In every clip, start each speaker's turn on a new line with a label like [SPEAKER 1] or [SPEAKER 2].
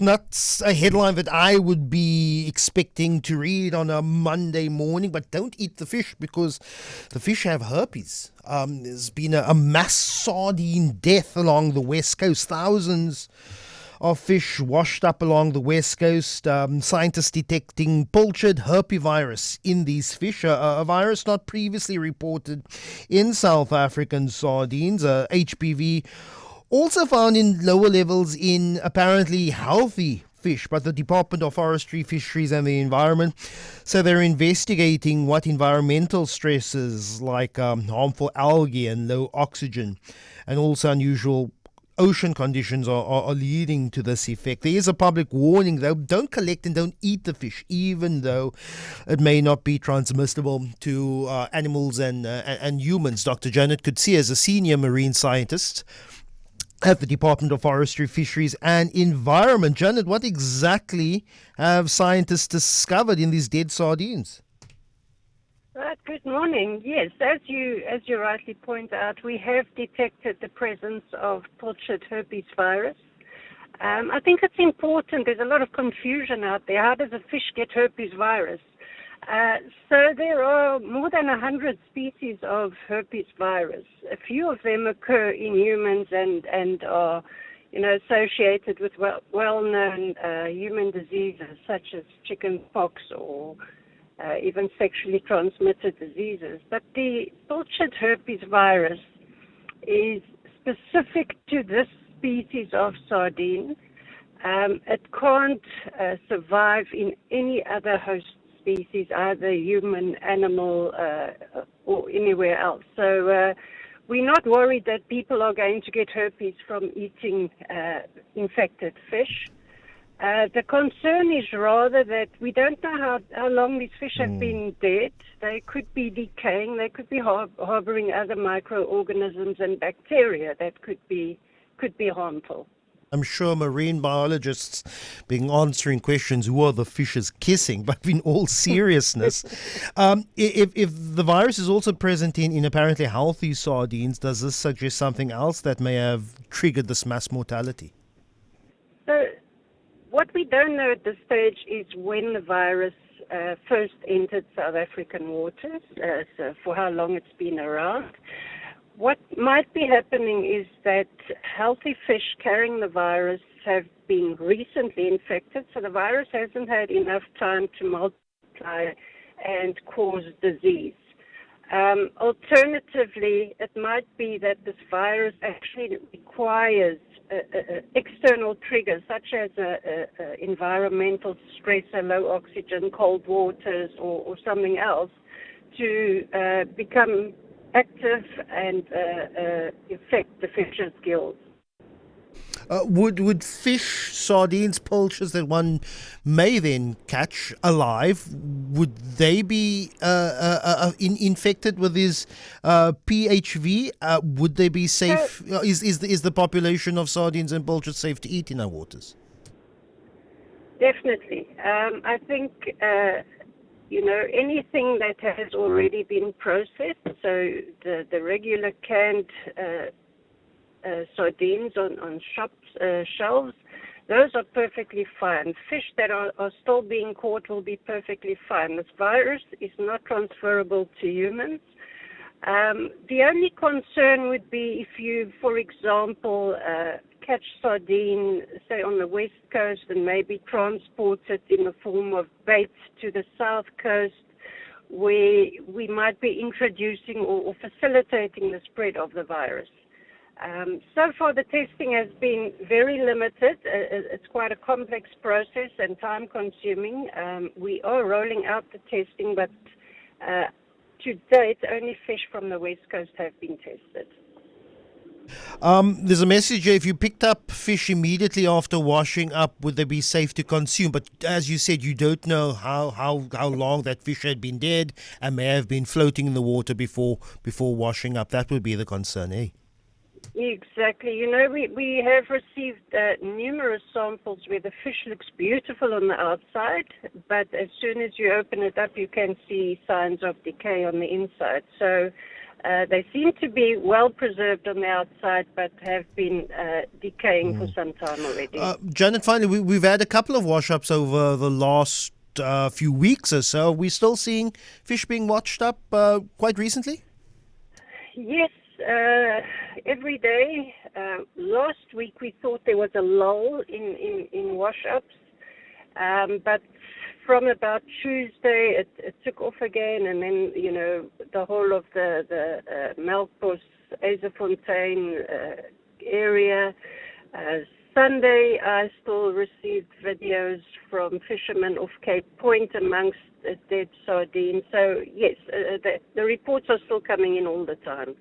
[SPEAKER 1] not a headline that I would be expecting to read on a Monday morning, but don't eat the fish because the fish have herpes. There's been a mass sardine death along the west coast. Thousands of fish washed up along the west coast. Scientists detecting punctured herpesvirus in these fish, a virus not previously reported in South African sardines. HPV also found in lower levels in apparently healthy fish, but the Department of Forestry, Fisheries and the Environment, so they're investigating what environmental stresses like harmful algae and low oxygen and also unusual ocean conditions are leading to this effect. There is a public warning, though: don't collect and don't eat the fish, even though it may not be transmissible to animals and humans. Dr. Janet Coetzee is a senior marine scientist at the Department of Forestry, Fisheries and Environment. Janet, what exactly have scientists discovered in these dead sardines?
[SPEAKER 2] Good morning. Yes, as you rightly point out, we have detected the presence of punctured herpes virus. I think it's important. There's a lot of confusion out there. How does a fish get herpes virus? So there are more than 100 species of herpes virus. A few of them occur in humans and are, associated with well-known human diseases such as chicken pox or even sexually transmitted diseases. But the punctured herpes virus is specific to this species of sardine. It can't survive in any other host species, either human, animal, or anywhere else. So we're not worried that people are going to get herpes from eating infected fish. The concern is rather that we don't know how long these fish have been dead. They could be decaying. They could be harboring other microorganisms and bacteria that could be harmful.
[SPEAKER 1] I'm sure marine biologists being answering questions, who are the fishes kissing? But in all seriousness, if the virus is also present in apparently healthy sardines, does this suggest something else that may have triggered this mass mortality?
[SPEAKER 2] So what we don't know at this stage is when the virus first entered South African waters, so for how long it's been around. What might be happening is that healthy fish carrying the virus have been recently infected, so the virus hasn't had enough time to multiply and cause disease. Alternatively, it might be that this virus actually requires external triggers, such as environmental stressor, low oxygen, cold waters, or something else, to become active and affect the fish's gills.
[SPEAKER 1] Would fish, sardines, pilchards that one may then catch alive, would they be infected with this PHV? Would they be safe? Is the population of sardines and pilchards safe to eat in our waters?
[SPEAKER 2] Definitely. I think anything that has already been processed, so the regular canned sardines on shelves, those are perfectly fine. Fish that are still being caught will be perfectly fine. This virus is not transferable to humans. The only concern would be if you, for example, catch sardine, say on the west coast, and maybe transport it in the form of bait to the south coast, where we might be introducing or facilitating the spread of the virus. So far, the testing has been very limited. It's quite a complex process and time-consuming. We are rolling out the testing, but to date, only fish from the west coast have been tested.
[SPEAKER 1] There's a message here: if you picked up fish immediately after washing up, would they be safe to consume? But as you said, you don't know how long that fish had been dead and may have been floating in the water before washing up. That would be the concern, eh?
[SPEAKER 2] Exactly. We have received numerous samples where the fish looks beautiful on the outside, but as soon as you open it up, you can see signs of decay on the inside. So They seem to be well preserved on the outside, but have been decaying for some time already.
[SPEAKER 1] Janet, finally, we've had a couple of wash-ups over the last few weeks or so. Are we still seeing fish being washed up quite recently?
[SPEAKER 2] Yes, every day. Last week we thought there was a lull in wash-ups, but from about Tuesday it took off again, and then the whole of the Melkbos, Azefontein area. Sunday, I still received videos from fishermen off Cape Point amongst dead sardines. So, yes, the reports are still coming in all the time.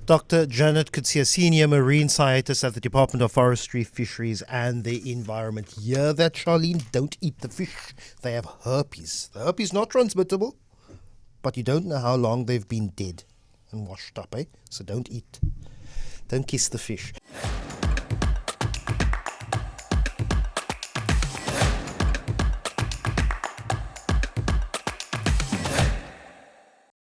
[SPEAKER 1] Dr. Janet Coetzee, Senior Marine Scientist at the Department of Forestry, Fisheries and the Environment. Hear that, Charlene? Don't eat the fish. They have herpes. The herpes is not transmittable, but you don't know how long they've been dead and washed up, eh? So don't eat. Don't kiss the fish.